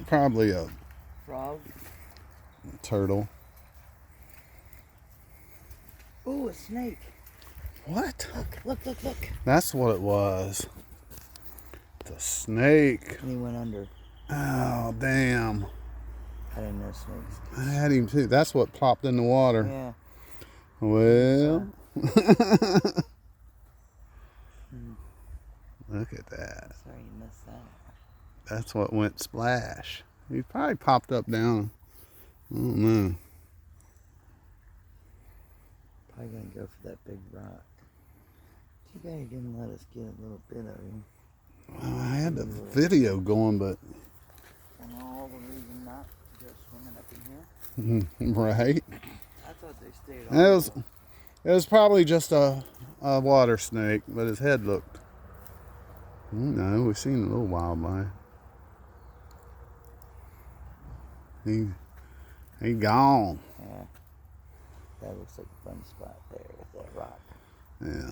Probably a Frog. turtle. Ooh, a snake. What? Look. That's what it was. The snake. And he went under. Oh, damn. I didn't know snakes. I had him too. That's what plopped in the water. Yeah. Well. Look at that. Sorry you missed that. That's what went splash. He probably popped up down. I don't know. Probably gonna go for that big rock. Too bad he didn't let us get a little bit of him. Well, I had the video going, but. And all the reason not to go swimming up in here. Right. I thought they stayed on. It was probably just a water snake, but his head looked. No, we've seen a little wildlife. He gone. Yeah. That looks like a fun spot there with that rock. Yeah.